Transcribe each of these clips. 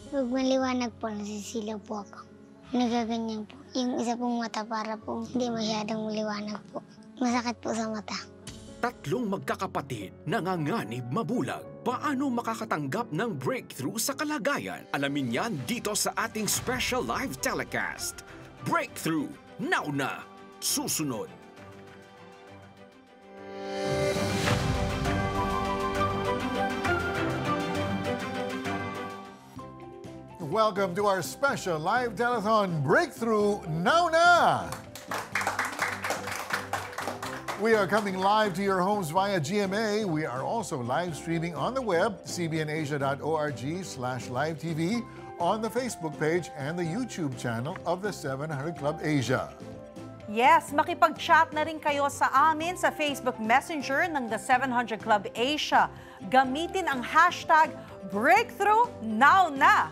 Pag maliwanag po, nasisilaw po ako. Nagaganyan po. Yung isa pong mata para po hindi masyadong maliwanag po. Masakit po sa mata. Tatlong magkakapatid, nanganganib mabulag. Paano makakatanggap ng breakthrough sa kalagayan? Alamin yan dito sa ating special live telecast. Breakthrough, now na, susunod. Welcome to our special live telethon Breakthrough Now Na! We are coming live to your homes via GMA. We are also live streaming on the web, cbnasia.org/live-tv, on the Facebook page and the YouTube channel of the 700 Club Asia. Yes, makipag-chat na rin kayo sa amin sa Facebook Messenger ng The 700 Club Asia. Gamitin ang hashtag Breakthrough Now Na.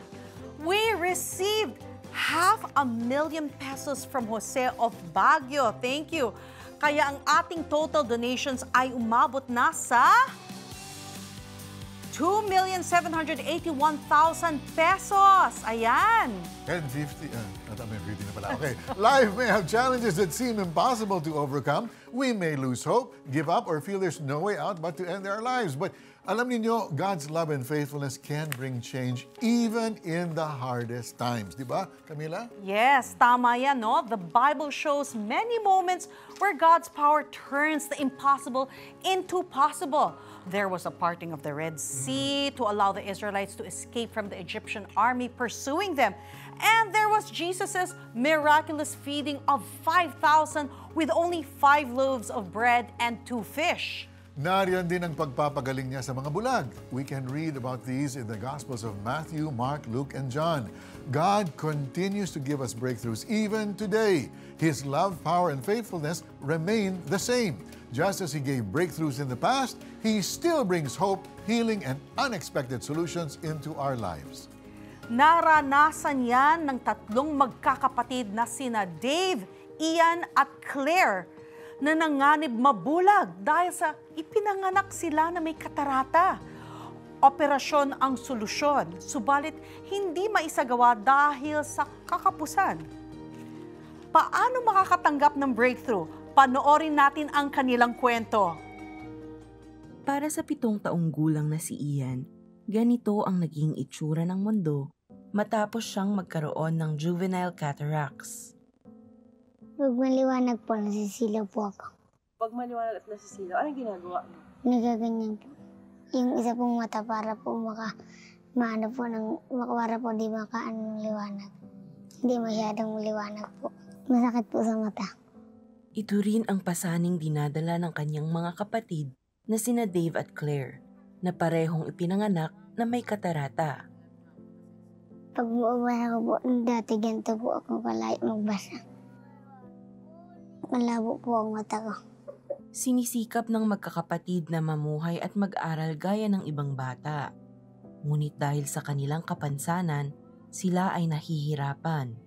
We received 500,000 pesos from Jose of Baguio. Thank you. Kaya ang ating total donations ay umabot na sa 2,781,000 pesos. Ayan. 1050, na pala. Okay. Life may have challenges that seem impossible to overcome. We may lose hope, give up, or feel there's no way out but to end our lives. But alam niyo, God's love and faithfulness can bring change even in the hardest times. Di ba, Camila? Yes, tama yan, no? The Bible shows many moments where God's power turns the impossible into possible. There was a parting of the Red Sea to allow the Israelites to escape from the Egyptian army pursuing them. And there was Jesus' miraculous feeding of 5,000 with only 5 loaves of bread and 2 fish. Nariyan din ang pagpapagaling niya sa mga bulag. We can read about these in the Gospels of Matthew, Mark, Luke, and John. God continues to give us breakthroughs even today. His love, power, and faithfulness remain the same. Just as He gave breakthroughs in the past, He still brings hope, healing, and unexpected solutions into our lives. Naranasan yan ng tatlong magkakapatid na sina Dave, Ian, at Claire na nanganib mabulag dahil sa ipinanganak sila na may katarata. Operasyon ang solusyon, subalit hindi maisagawa dahil sa kakapusan. Paano makakatanggap ng breakthrough? Panoorin natin ang kanilang kwento. Para sa 7 taong gulang na si Ian, ganito ang naging itsura ng mundo matapos siyang magkaroon ng juvenile cataracts. Pag maliwanag po, nasisilaw po ako. Pag maliwanag at nasisilaw, anong ginagawa mo? Nagaganyan po. Yung isa pong mata para po para po di makaano ng liwanag. Hindi masyadong maliwanag po. Masakit po sa mata. Ito rin ang pasaning dinadala ng kanyang mga kapatid na sina Dave at Claire, na parehong ipinanganak na may katarata. Pag buwabasa ko po, dati ganito po ako kalahit magbasa. Malabo po ang mata ko. Sinisikap ng magkakapatid na mamuhay at mag-aral gaya ng ibang bata. Ngunit dahil sa kanilang kapansanan, sila ay nahihirapan.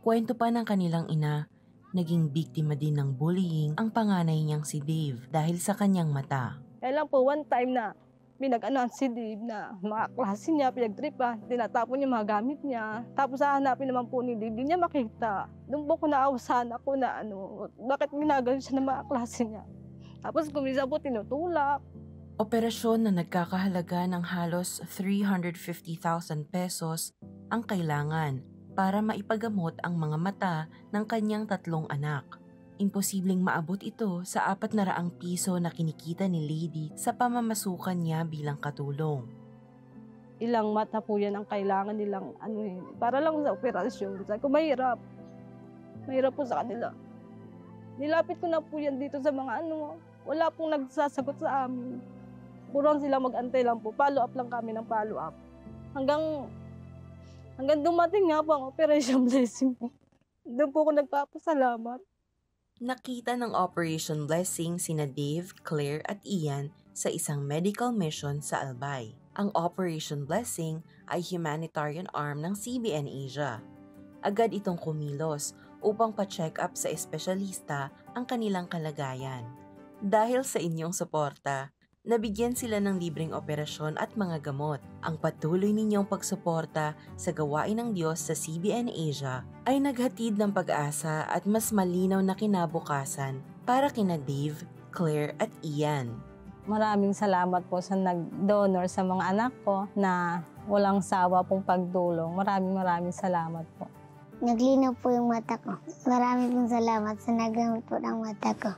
Kwento pa ng kanilang ina, naging biktima din ng bullying ang panganay niyang si Dave dahil sa kanyang mata. Kaya lang po, one time na pinag-anuhan si Dave na mga klase niya, pinagtripan, tinatapon yung mga gamit niya. Tapos hahanapin naman po ni Dave, hindi niya makita. Doon po ko naawasan ako na bakit ginagano siya ng mga klase niya. Tapos kumisa po tinutulak. Operasyon na nagkakahalaga ng halos 350,000 pesos ang kailangan para maipagamot ang mga mata ng kanyang 3 anak. Imposibleng maabot ito sa 400 piso na kinikita ni Lady sa pamamasukan niya bilang katulong. Ilang mata po yan ang kailangan nilang para lang sa operasyon. Sabi ko, mahirap. Mahirap po sa kanila. Nilapit ko na po yan dito sa mga wala pong nagsasagot sa amin. Puron sila mag-antay lang po. Follow up lang kami ng follow up. Hanggang dumating nga po ang Operation Blessing po. Doon po ako nagpapasalamat. Nakita ng Operation Blessing sina Dave, Claire at Ian sa isang medical mission sa Albay. Ang Operation Blessing ay humanitarian arm ng CBN Asia. Agad itong kumilos upang pa-check up sa espesyalista ang kanilang kalagayan. Dahil sa inyong suporta, Nabigyan sila ng libreng operasyon at mga gamot. Ang patuloy ninyong pagsuporta sa gawain ng Diyos sa CBN Asia ay naghatid ng pag-asa at mas malinaw na kinabukasan para kina Dave, Claire at Ian. Maraming salamat po sa nag-donor sa mga anak ko na walang sawa pong pagdulong. Maraming salamat po. Naglinaw po yung mata ko. Marami pong salamat sa nagamit po ng mata ko.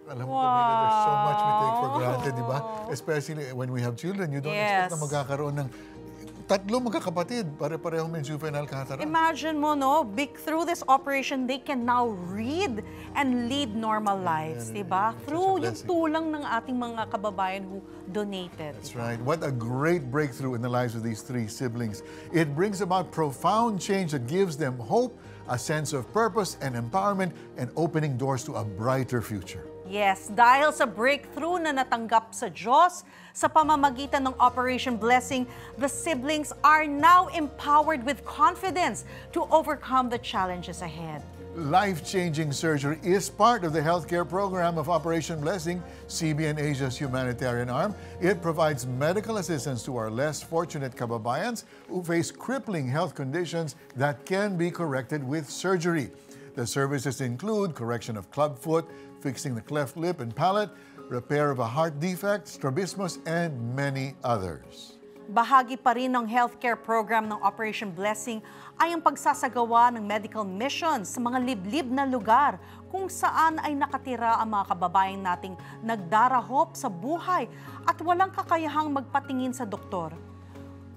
Alam mo, Camila, there's so much we take for granted, di ba? Especially when we have children, you don't expect na magkakaroon ng tatlo magkakapatid, pare-parehong may juvenile cataracts. Imagine mo, no? Through this operation, they can now read and lead normal lives, di ba? Through yung tulang ng ating mga kababayan who donated. That's right. What a great breakthrough in the lives of these three siblings. It brings about profound change that gives them hope, a sense of purpose and empowerment, and opening doors to a brighter future. Yes, dahil sa breakthrough na natanggap sa Diyos sa pamamagitan ng Operation Blessing, the siblings are now empowered with confidence to overcome the challenges ahead. Life-changing surgery is part of the healthcare program of Operation Blessing, CBN Asia's humanitarian arm. It provides medical assistance to our less fortunate kababayans who face crippling health conditions that can be corrected with surgery. The services include correction of clubfoot, fixing the cleft lip and palate, repair of a heart defect, strabismus, and many others. Bahagi pa rin ng healthcare program ng Operation Blessing ay ang pagsasagawa ng medical missions sa mga liblib na lugar kung saan ay nakatira ang mga kababayan nating nagdarahop sa buhay at walang kakayahang magpatingin sa doktor.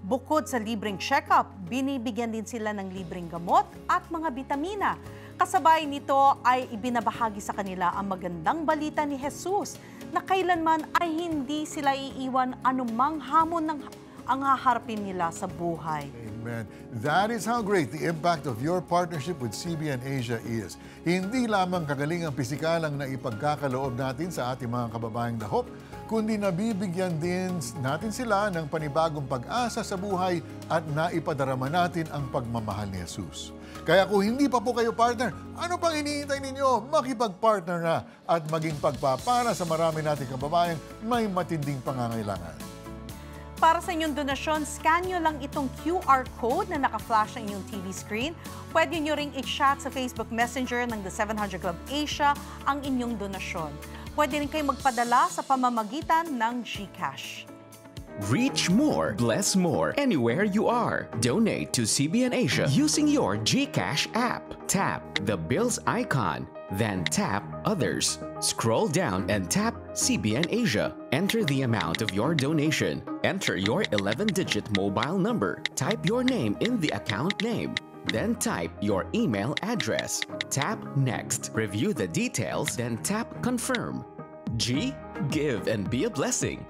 Bukod sa libreng check-up, binibigyan din sila ng libreng gamot at mga bitamina. Kasabay nito ay ibinabahagi sa kanila ang magandang balita ni Jesus na kailanman ay hindi sila iiwan anumang hamon ang haharapin nila sa buhay. Amen. That is how great the impact of your partnership with CBN Asia is. Hindi lamang kagalingang pisikal ang naipagkakaloob natin sa ating mga kababayang dahop, kundi nabibigyan din natin sila ng panibagong pag-asa sa buhay at naipadarama natin ang pagmamahal ni Jesus. Kaya kung hindi pa po kayo partner, ano pang hinihintay ninyo? Makipag-partner na at maging pagpapara sa marami nating kababayan may matinding pangangailangan. Para sa inyong donasyon, scan nyo lang itong QR code na naka-flash sa inyong TV screen. Pwede nyo ring i-chat sa Facebook Messenger ng The 700 Club Asia ang inyong donasyon. Pwede rin kayo magpadala sa pamamagitan ng GCash. Reach more, bless more, anywhere you are. Donate to CBN Asia using your GCash app. Tap the bills icon, then tap Others. Scroll down and tap CBN Asia. Enter the amount of your donation. Enter your 11-digit mobile number. Type your name in the account name. Then type your email address. Tap Next. Review the details, then tap Confirm. G. Give and be a blessing.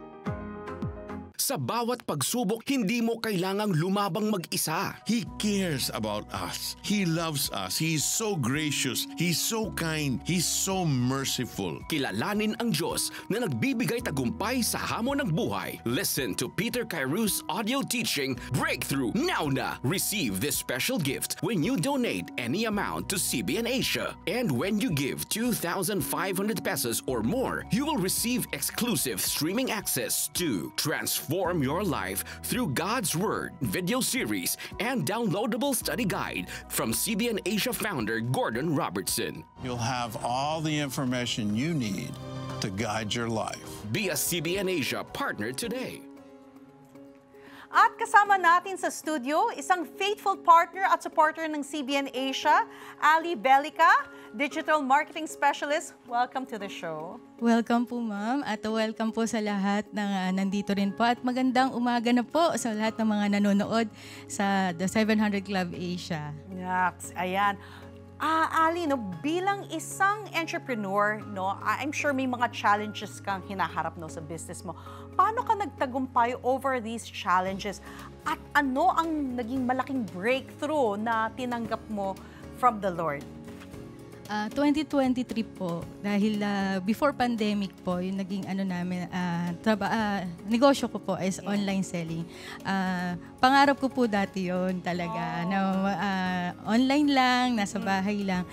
Sa bawat pagsubok, hindi mo kailangang lumabang mag-isa. He cares about us. He loves us. He is so gracious. He's so kind. He's so merciful. Kilalanin ang Diyos na nagbibigay tagumpay sa hamon ng buhay. Listen to Peter Kairou's audio teaching, Breakthrough, now na! Receive this special gift when you donate any amount to CBN Asia. And when you give 2,500 pesos or more, you will receive exclusive streaming access to Transform Your Life through God's Word, video series, and downloadable study guide from CBN Asia founder Gordon Robertson. You'll have all the information you need to guide your life. Be a CBN Asia partner today. At kasama natin sa studio, isang faithful partner at supporter ng CBN Asia, Ali Belica, Digital Marketing Specialist. Welcome to the show. Welcome po, ma'am. At welcome po sa lahat na nandito rin po. At magandang umaga na po sa lahat ng mga nanonood sa The 700 Club Asia. Yes, ayan. Ali, no, bilang isang entrepreneur, no, I'm sure may mga challenges kang hinaharap no, sa business mo. Paano ka nagtagumpay over these challenges? At ano ang naging malaking breakthrough na tinanggap mo from the Lord? 2023 po, dahil before pandemic po, yung naging namin, negosyo ko po is online selling. Pangarap ko po dati yon talaga, na online lang, nasa bahay lang.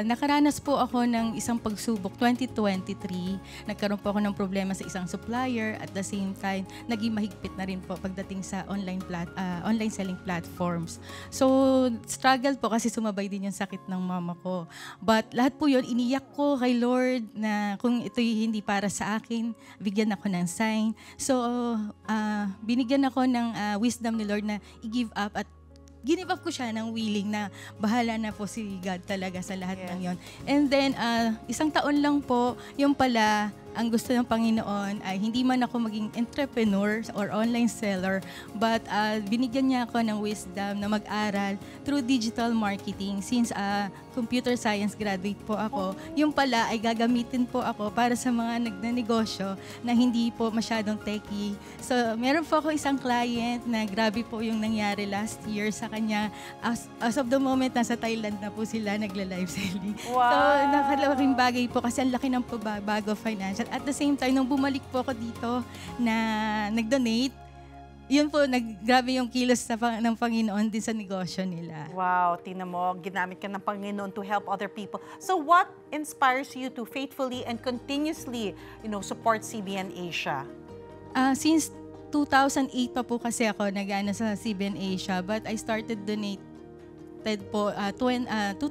Nakaranas po ako ng isang pagsubok, 2023. Nagkaroon po ako ng problema sa isang supplier. At the same time, naging mahigpit na rin po pagdating sa online selling platforms. So, struggle po kasi sumabay din yung sakit ng mama ko. But lahat po yun, iniyak ko kay Lord na kung ito'y hindi para sa akin, bigyan ako ng sign. So, binigyan ako ng wisdom ni Lord na i-give up at give up ko siya ng willing na bahala na po si God talaga sa lahat ng yon. And then, isang taon lang po, yung pala, ang gusto ng Panginoon ay hindi man ako maging entrepreneur or online seller, but binigyan niya ako ng wisdom na mag-aral through digital marketing. Since computer science graduate po ako, yung pala ay gagamitin po ako para sa mga nagnanegosyo na hindi po masyadong techie. So, meron po ako isang client na grabe po yung nangyari last year sa kanya. As of the moment, nasa Thailand na po sila nagla-live selling. Wow. So, nakalaking bagay po kasi ang laki ng pagbabago financial. At the same time, nung bumalik po ako dito na nag-donate, yun po, grabe yung kilos ng Panginoon din sa negosyo nila. Wow, tingnan mo, ginamit ka ng Panginoon to help other people. So what inspires you to faithfully and continuously, support CBN Asia? Since 2008 pa po kasi ako nag-ano sa CBN Asia, but I started donated po 2009.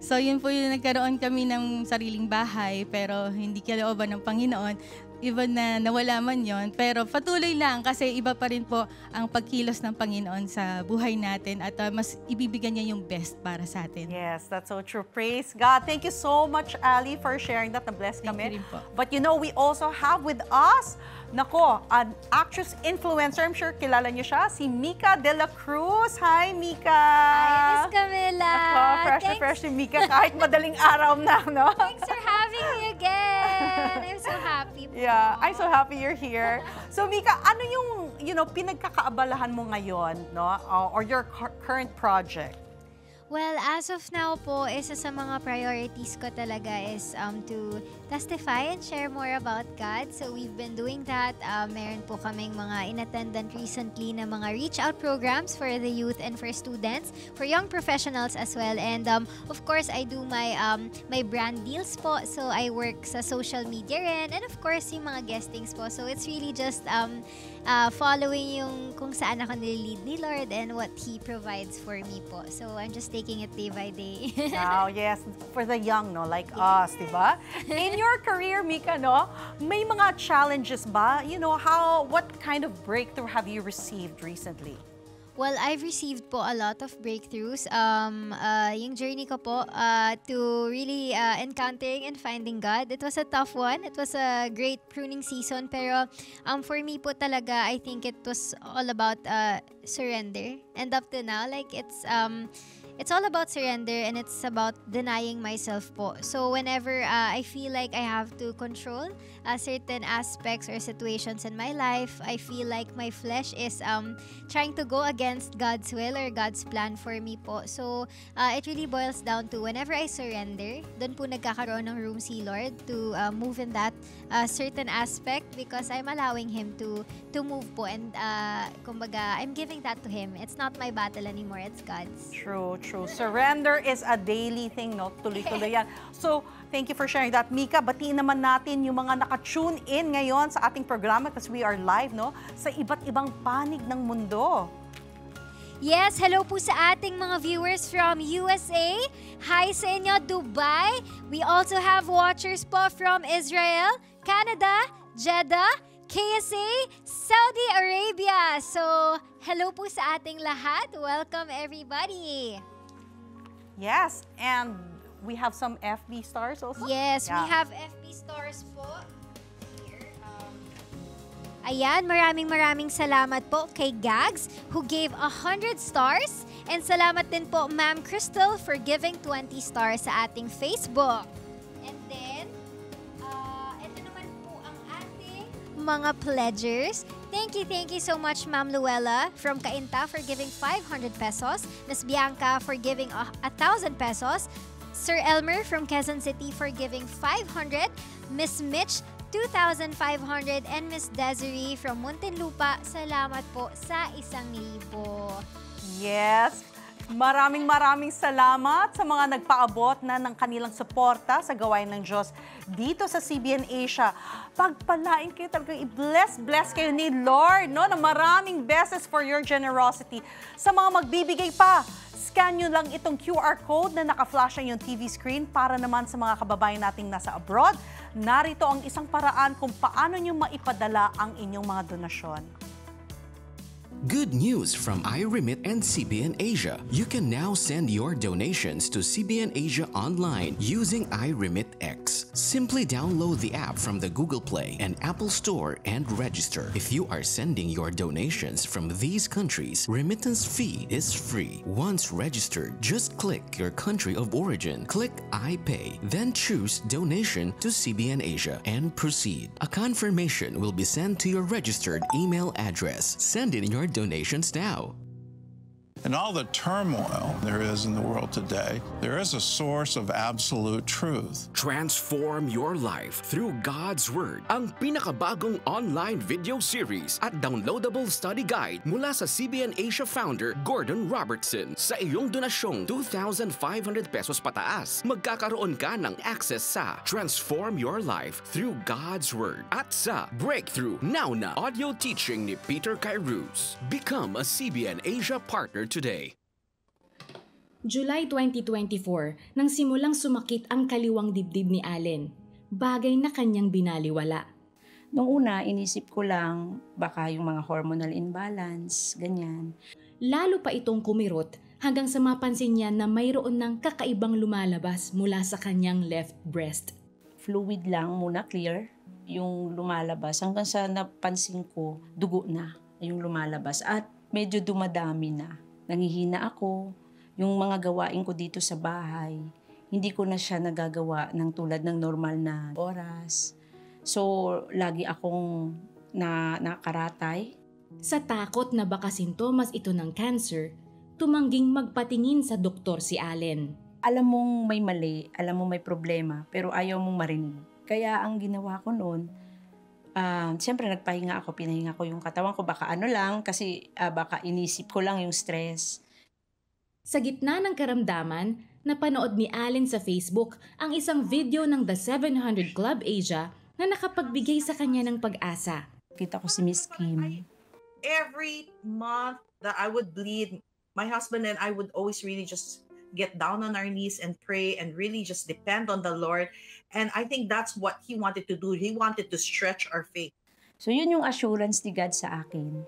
So yun po yung nagkaroon kami ng sariling bahay pero hindi kalooban ng Panginoon. Even na nawala man yon, pero patuloy lang kasi iba pa rin po ang pagkilos ng Panginoon sa buhay natin at mas ibibigyan niya yung best para sa atin. Yes, that's so true. Praise God. Thank you so much, Ali, for sharing that. Na-bless kami. Thank you rin po. But we also have with us, an actress influencer. I'm sure kilala niyo siya, si Mika De La Cruz. Hi, Mika! Hi, Miss Camila! Fresh si Mika kahit madaling araw na, no? Thanks for having me again! I'm so happy po. Yeah, I'm so happy you're here. So, Mika, ano yung, pinagkakaabalahan mo ngayon, no? Or your current project? Well, as of now po, isa sa mga priorities ko talaga is to testify and share more about God. So we've been doing that. Meron po kaming mga in-attendant recently na mga reach-out programs for the youth and for students, for young professionals as well. And of course, I do my brand deals po. So I work sa social media rin. And of course, yung mga guestings po. So it's really just following yung kung saan ako nililid ni Lord and what He provides for me po. So I'm just taking it day by day. Wow, yes. For the young, no? Like us, diba? In your career, Mika, no? May mga challenges ba? What kind of breakthrough have you received recently? Well, I've received po a lot of breakthroughs. Yung journey ko po to really encountering and finding God, it was a tough one. It was a great pruning season. Pero for me po talaga, I think it was all about surrender. And up to now, it's all about surrender and it's about denying myself po. So whenever I feel like I have to control certain aspects or situations in my life, I feel like my flesh is trying to go against God's will or God's plan for me po. So it really boils down to whenever I surrender, doon po nagkakaroon ng room si Lord to move in that certain aspect because I'm allowing Him to move po and kumbaga, I'm giving that to Him. It's not my battle anymore, it's God's. True. Surrender is a daily thing, no? Tuloy-tuloy yan. So, thank you for sharing that, Mika. Batiin naman natin yung mga naka-tune in ngayon sa ating programa because we are live, no? Sa iba't ibang panig ng mundo. Yes, hello po sa ating mga viewers from USA. Hi sa inyo, Dubai. We also have watchers po from Israel, Canada, Jeddah, KSA, Saudi Arabia. So, hello po sa ating lahat. Welcome everybody. Yes, and we have some FB stars also. Yes, we have FB stars po. Here. Ayan, maraming salamat po kay Gags who gave 100 stars. And salamat din po Ma'am Crystal for giving 20 stars sa ating Facebook. And then, ito naman po ang ating mga pledgers. Thank you so much Ma'am Luella from Cainta for giving 500 pesos. Miss Bianca for giving 1,000 pesos. Sir Elmer from Quezon City for giving 500, Miss Mitch 2,500, and Miss Desiree from Muntinlupa, salamat po sa 1,000. Yes! Maraming salamat sa mga nagpaabot na ng kanilang suporta sa gawain ng Diyos dito sa CBN Asia. Pagpalain kayo talaga, i-bless kayo ni Lord, no, na maraming beses for your generosity. Sa mga magbibigay pa, scan nyo lang itong QR code na naka-flash ang yung TV screen para naman sa mga kababayan nating nasa abroad. Narito ang isang paraan kung paano nyo maipadala ang inyong mga donasyon. Good news from iRemit and CBN Asia. You can now send your donations to CBN Asia online using iRemit X. Simply download the app from the Google Play and Apple Store and register. If you are sending your donations from these countries, remittance fee is free. Once registered, just click your country of origin, click I Pay, then choose Donation to CBN Asia and proceed. A confirmation will be sent to your registered email address. Send in your donations now. In all the turmoil there is in the world today, there is a source of absolute truth. Transform your life through God's Word. Ang pinakabagong online video series at downloadable study guide mula sa CBN Asia founder Gordon Robertson. Sa iyong donasyong 2,500 pesos pataas, magkakaroon ka ng access sa Transform Your Life through God's Word at sa Breakthrough Now na audio teaching ni Peter Kairos. Become a CBN Asia partner today. July 2024, nang simulang sumakit ang kaliwang dibdib ni Allen, bagay na kanyang binaliwala. Nung una, inisip ko lang baka yung mga hormonal imbalance, ganyan. Lalo pa itong kumirot hanggang sa mapansin niya na mayroon ng kakaibang lumalabas mula sa kanyang left breast. Fluid lang muna, clear, yung lumalabas. Hanggang sa napansin ko, dugo na yung lumalabas at medyo dumadami na. Nangihina ako, yung mga gawain ko dito sa bahay, hindi ko na siya nagagawa ng tulad ng normal na oras. So, lagi akong nakaratay. Sa takot na baka sintomas ito ng cancer, tumangging magpatingin sa doktor si Allen. Alam mong may mali, alam mong may problema, pero ayaw mong marinig. Kaya ang ginawa ko noon, siyempre nagpahinga ako, pinahinga ko yung katawan ko, baka ano lang, kasi baka inisip ko lang yung stress. Sa gitna ng karamdaman, napanood ni Allen sa Facebook ang isang video ng The 700 Club Asia na nakapagbigay sa kanya ng pag-asa. Kita ko si Miss Kim. Every month that I would bleed, my husband and I would always really just get down on our knees and pray and really just depend on the Lord. And I think that's what He wanted to do. He wanted to stretch our faith. So yun yung assurance ni God sa akin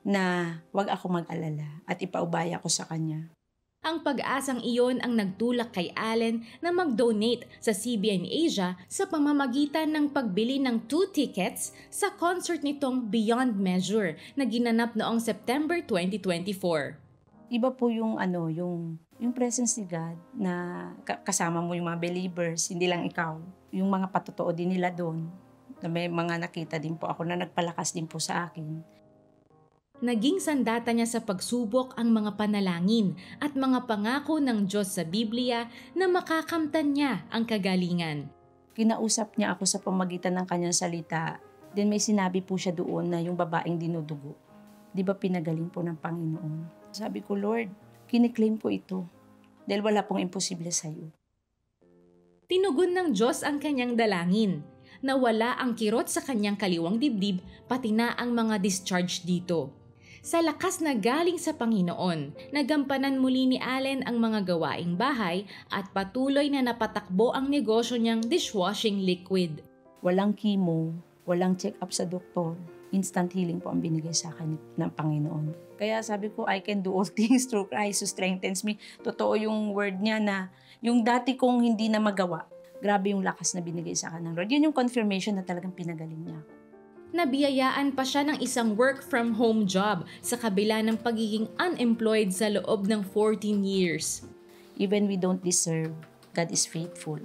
na wag ako mag-alala at ipaubaya ko sa Kanya. Ang pag-asang iyon ang nagtulak kay Allen na mag-donate sa CBN Asia sa pamamagitan ng pagbili ng 2 tickets sa concert nitong Beyond Measure na ginanap noong September 2024. Iba po yung yung presence ni God na kasama mo yung mga believers, hindi lang ikaw. Yung mga patotoo din nila doon. Na may mga nakita din po ako na nagpalakas din po sa akin. Naging sandata niya sa pagsubok ang mga panalangin at mga pangako ng Diyos sa Biblia na makakamtan niya ang kagalingan. Kinausap niya ako sa pamagitan ng kanyang salita. Then may sinabi po siya doon na yung babaeng dinudugo. Di ba pinagaling po ng Panginoon? Sabi ko, Lord, kiniklaim ko ito dahil wala pong imposible sa iyo. Tinugon ng Diyos ang kanyang dalangin. Nawala ang kirot sa kanyang kaliwang dibdib pati na ang mga discharge dito. Sa lakas na galing sa Panginoon, nagampanan muli ni Allen ang mga gawaing bahay at patuloy na napatakbo ang negosyo niyang dishwashing liquid. Walang chemo, walang check-up sa doktor. Instant healing po ang binigay sa akin ng Panginoon. Kaya sabi ko, I can do all things through Christ who strengthens me. Totoo yung word niya na yung dati kong hindi na magawa, grabe yung lakas na binigay sa akin ng Lord. Yun yung confirmation na talagang pinagaling niya ako. Nabiyayaan pa siya ng isang work-from-home job sa kabila ng pagiging unemployed sa loob ng 14 years. Even we don't deserve, God is faithful.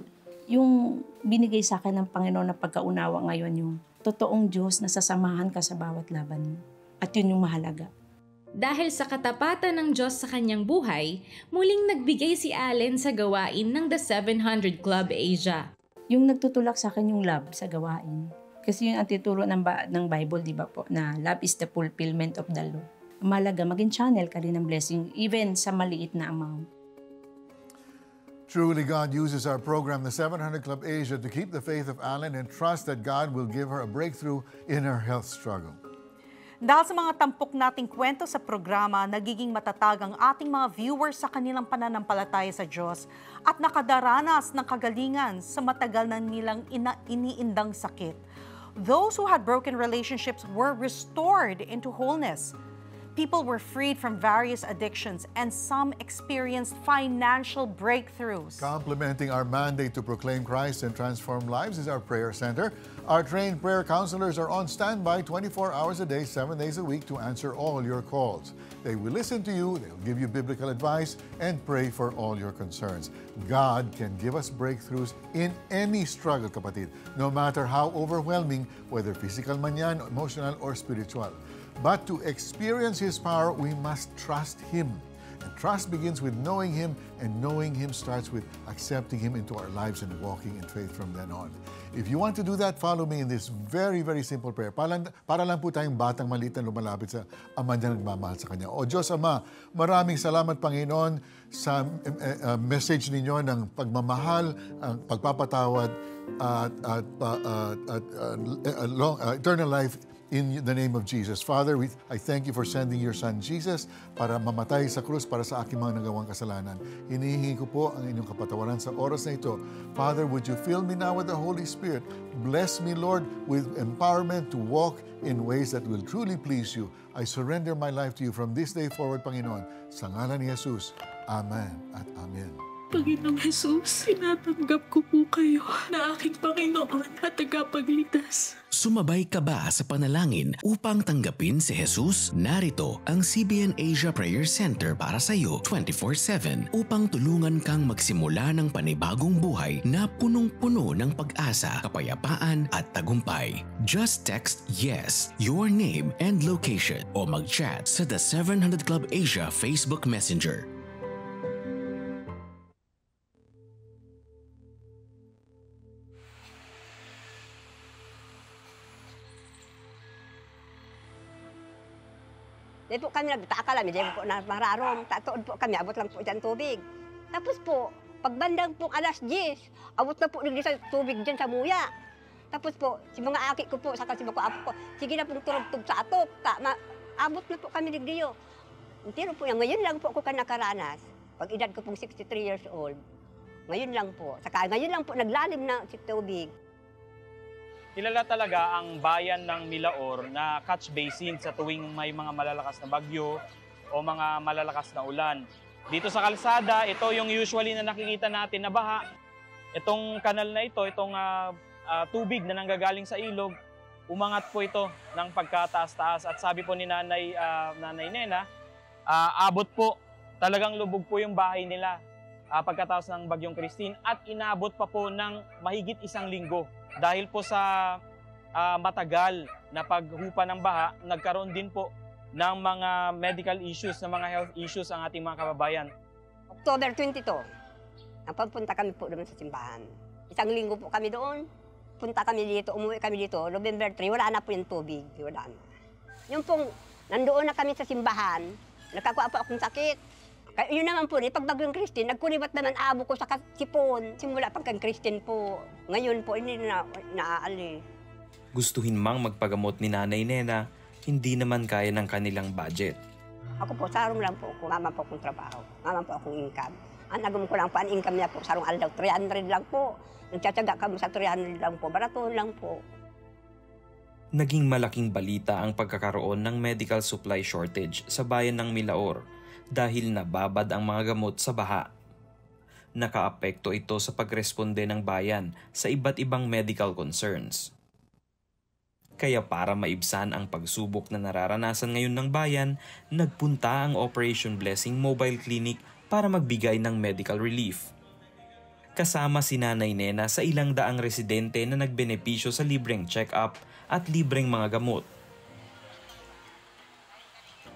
Yung binigay sa akin ng Panginoon na pagkaunawa ngayon, yung totoong Diyos na sasamahan ka sa bawat laban mo. At yun yung mahalaga. Dahil sa katapatan ng Diyos sa kanyang buhay, muling nagbigay si Allen sa gawain ng The 700 Club Asia. Yung nagtutulak sa akin yung love sa gawain. Kasi yung ang tituro ng Bible, di ba po, na love is the fulfillment of the law. Malaga, maging channel ka rin ng blessing, even sa maliit na amount. Truly, God uses our program, the 700 Club Asia, to keep the faith of Allen and trust that God will give her a breakthrough in her health struggle. Dahil sa mga tampok nating kwento sa programa, nagiging matatag ang ating mga viewers sa kanilang pananampalataya sa Diyos at nakadaranas ng kagalingan sa matagal na nilang iniindang sakit. Those who had broken relationships were restored into wholeness. People were freed from various addictions and some experienced financial breakthroughs. Complementing our mandate to proclaim Christ and transform lives is our prayer center. Our trained prayer counselors are on standby 24 hours a day, 7 days a week to answer all your calls. They will listen to you, they'll give you biblical advice, and pray for all your concerns. God can give us breakthroughs in any struggle, kapatid, no matter how overwhelming, whether physical man yan, emotional, or spiritual. But to experience His power, we must trust Him. And trust begins with knowing Him, and knowing Him starts with accepting Him into our lives and walking in faith from then on. If you want to do that, follow me in this very, very simple prayer. Para lang po tayong batang maliit na lumalapit sa Ama na nagmamahal sa Kanya. O Diyos Ama, maraming salamat Panginoon sa message ninyo ng pagmamahal, ang pagpapatawad at eternal life in the name of Jesus. Father, I thank you for sending your Son Jesus para mamatay sa krus para sa aking mga nagawang kasalanan. Hinihingi ko po ang inyong kapatawaran sa oras na ito. Father, would you fill me now with the Holy Spirit? Bless me, Lord, with empowerment to walk in ways that will truly please you. I surrender my life to you from this day forward, Panginoon. Sa ngalan ni Jesus. Amen at Amen. Panginoong Jesus, tinatanggap ko po kayo na aking Panginoon at tagapagligtas. Sumabay ka ba sa panalangin upang tanggapin si Jesus? Narito ang CBN Asia Prayer Center para sa iyo 24/7 upang tulungan kang magsimula ng panibagong buhay na punong-puno ng pag-asa, kapayapaan at tagumpay. Just text YES, your name and location o mag-chat sa The 700 Club Asia Facebook Messenger. Di po kami nagtaka lang, di po na mararong, tatuod po kami, abot lang po dyan tubig. Tapos po, pagbandang po alas 10, abot na po nagdi sa tubig dyan sa muya. Tapos po, si mga aki ko po, saka si mga apo ko, sige na pong turog-tug sa atop, abot na po kami nagdiyo. Pero po yan, ngayon lang po ako nakaranas, pag edad ko pong 63 years old. Ngayon lang po, saka ngayon lang po naglalim na si tubig. Kilala talaga ang bayan ng Milaor na catch basin sa tuwing may mga malalakas na bagyo o mga malalakas na ulan. Dito sa kalsada, ito yung usually na nakikita natin na baha. Itong kanal na ito, itong tubig na nanggagaling sa ilog, umangat po ito ng pagkataas-taas. At sabi po ni Nanay Nena, abot po, talagang lubog po yung bahay nila pagkatapos ng bagyong Christine at inabot pa po ng mahigit 1 linggo. Dahil po sa matagal na paghupa ng baha, nagkaroon din po ng mga medical issues, ng mga health issues ang ating mga kababayan. October 22, napapunta kami po doon sa simbahan. 1 linggo po kami doon. Punta kami dito, umuwi kami dito. November 3, wala na po yung tubig. Wala na. Yung pong nandoon na kami sa simbahan, nagkakuha po akong sakit. Kaya yun naman po, pagbagyong Christine, nagkuribat naman abo ko sa sipon. Simula pagkang Christine po. Ngayon po, hindi na naaalis. Gustuhin mang magpagamot ni Nanay Nena, hindi naman kaya ng kanilang budget. Ako po, sarong lang po ako. Mama po akong trabaho. Mama po akong income. Ang nagum ko lang po, ang income niya po, sarong aldaw, 300 lang po. Nagtsatsaga kami sa 300 lang po. Baraton lang po. Naging malaking balita ang pagkakaroon ng medical supply shortage sa bayan ng Milaor dahil nababad ang mga gamot sa baha. Nakaapekto ito sa pagresponde ng bayan sa iba't ibang medical concerns. Kaya para maibsan ang pagsubok na nararanasan ngayon ng bayan, nagpunta ang Operation Blessing Mobile Clinic para magbigay ng medical relief. Kasama si Nanay Nena sa ilang daang residente na nagbenepisyo sa libreng check-up at libreng mga gamot.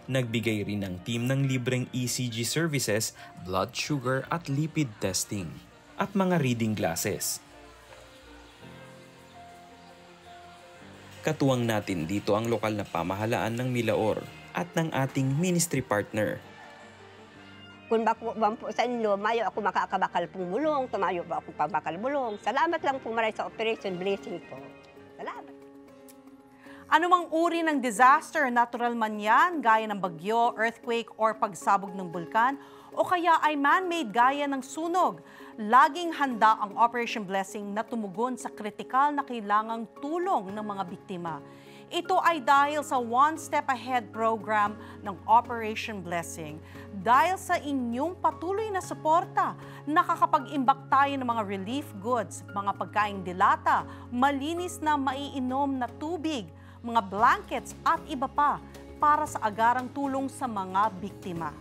Nagbigay rin ang team ng libreng ECG services, blood sugar at lipid testing, at mga reading glasses. Katuwang natin dito ang lokal na pamahalaan ng Milaor at ng ating ministry partner. Kung bakwan po sa inyo, mayo ako makakabakal pong bulong, tumayo po ako pabakal bulong. Salamat lang po maray sa Operation Blessing po. Salamat. Anumang uri ng disaster, natural man yan, gaya ng bagyo, earthquake, or pagsabog ng bulkan, o kaya ay man-made gaya ng sunog, laging handa ang Operation Blessing na tumugon sa kritikal na kailangang tulong ng mga biktima. Ito ay dahil sa One Step Ahead program ng Operation Blessing. Dahil sa inyong patuloy na suporta, nakakapag-imbak tayo ng mga relief goods, mga pagkaing dilata, malinis na maiinom na tubig, mga blankets at iba pa para sa agarang tulong sa mga biktima.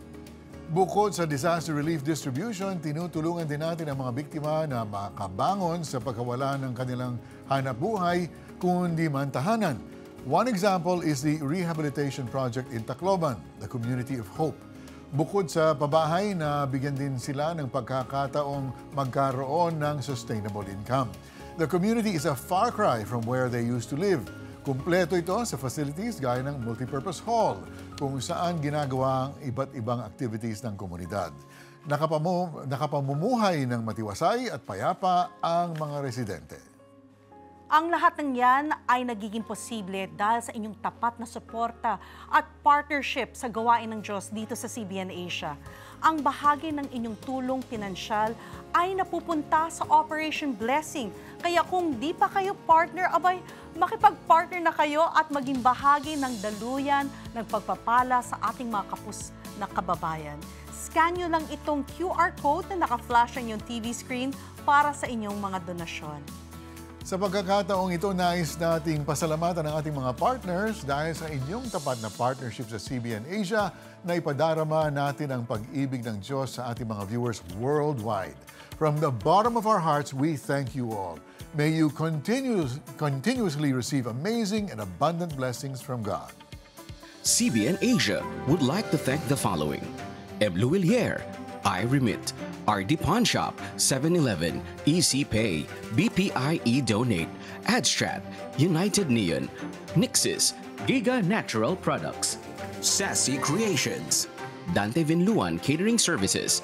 Bukod sa disaster relief distribution, tinutulungan din natin ang mga biktima na makabangon sa pagkawala ng kanilang hanapbuhay kundi man tahanan. One example is the rehabilitation project in Tacloban, the Community of Hope. Bukod sa pabahay, bigyan din sila ng pagkakataong magkaroon ng sustainable income. The community is a far cry from where they used to live. Kumpleto ito sa facilities gaya ng multipurpose hall kung saan ginagawa ang iba't ibang activities ng komunidad. Nakapamumuhay ng matiwasay at payapa ang mga residente. Ang lahat ng yan ay nagiging posible dahil sa inyong tapat na suporta at partnership sa gawain ng Diyos dito sa CBN Asia. Ang bahagi ng inyong tulong pinansyal ay napupunta sa Operation Blessing. Kaya kung di pa kayo partner, abay, makipag-partner na kayo at maging bahagi ng daluyan ng pagpapala sa ating mga kapus na kababayan. Scan nyo lang itong QR code na naka-flash ang inyong TV screen para sa inyong mga donasyon. Sa pagkakataong ito, nais nating pasalamatan ang ating mga partners dahil sa inyong tapat na partnership sa CBN Asia na ipadarama natin ang pag-ibig ng Diyos sa ating mga viewers worldwide. From the bottom of our hearts, we thank you all. May you continuously receive amazing and abundant blessings from God. CBN Asia would like to thank the following: Eblu Villier, iRemit, RD Pawn Shop, 7-Eleven, EC Pay, BPIE Donate, AdStrat, United Neon, Nixis, Giga Natural Products, Sassy Creations, Dante Vinluan Catering Services.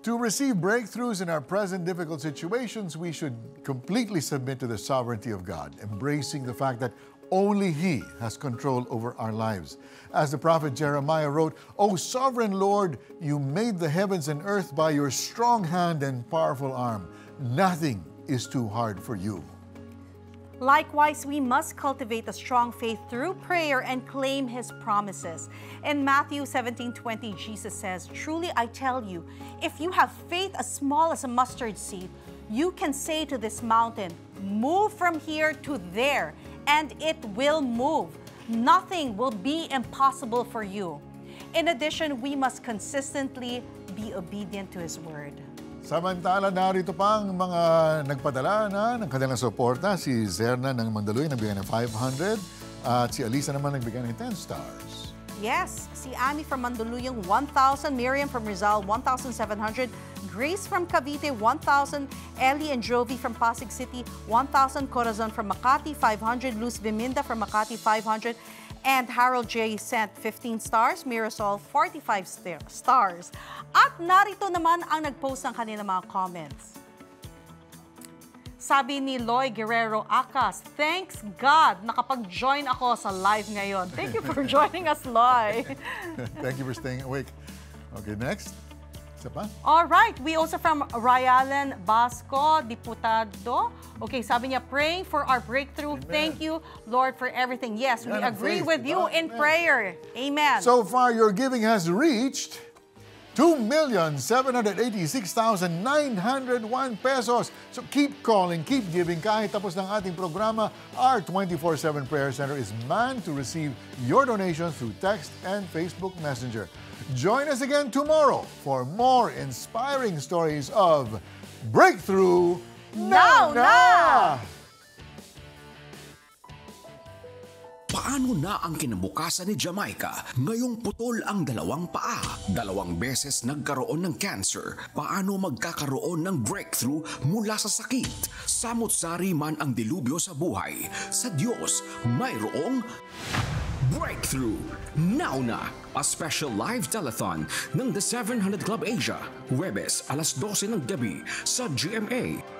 To receive breakthroughs in our present difficult situations, we should completely submit to the sovereignty of God, embracing the fact that only He has control over our lives. As the prophet Jeremiah wrote, "O sovereign Lord, you made the heavens and earth by your strong hand and powerful arm. Nothing is too hard for you." Likewise, we must cultivate a strong faith through prayer and claim His promises. In Matthew 17:20, Jesus says, "Truly I tell you, if you have faith as small as a mustard seed, you can say to this mountain, 'Move from here to there,' and it will move. Nothing will be impossible for you." In addition, we must consistently be obedient to His word. Samantala, narito pang mga nagpadala ng kanilang suporta. Si Zerna ng Mandaluyong nagbigay ng 500 at si Alisa naman nagbigay ng 10 stars. Yes, si Annie from Mandaluyong, 1,000. Miriam from Rizal, 1,700. Grace from Cavite, 1,000. Ellie and Jovi from Pasig City, 1,000. Corazon from Makati, 500. Luz Viminda from Makati, 500. And Harold J. sent 15 stars. Mirasol, 45 stars. At narito naman ang nag-post ng kanilang mga comments. Sabi ni Loy Guerrero Acas, "Thanks God, nakapag-join ako sa live ngayon." Thank you for joining us, Loy. Thank you for staying awake. Okay, next. Isa pa? All right, we also from Ryalan Basco, Diputado. Okay, sabi niya, praying for our breakthrough. Amen. Thank you, Lord, for everything. Yes, we agree with you in prayer. Amen. So far, your giving has reached 2,786,901 pesos. So keep calling, keep giving. Kahit tapos ng ating programa, our 24/7 Prayer Center is manned to receive your donations through text and Facebook Messenger. Join us again tomorrow for more inspiring stories of breakthrough now. Paano na ang kinabukasan ni Jamaica ngayong putol ang dalawang paa? 2 beses nagkaroon ng cancer. Paano magkakaroon ng breakthrough mula sa sakit? Samot-sari man ang dilubyo sa buhay, sa Diyos mayroong Breakthrough! Now na! A special live telethon ng The 700 Club Asia, Huwebes, alas 12 ng gabi sa GMA.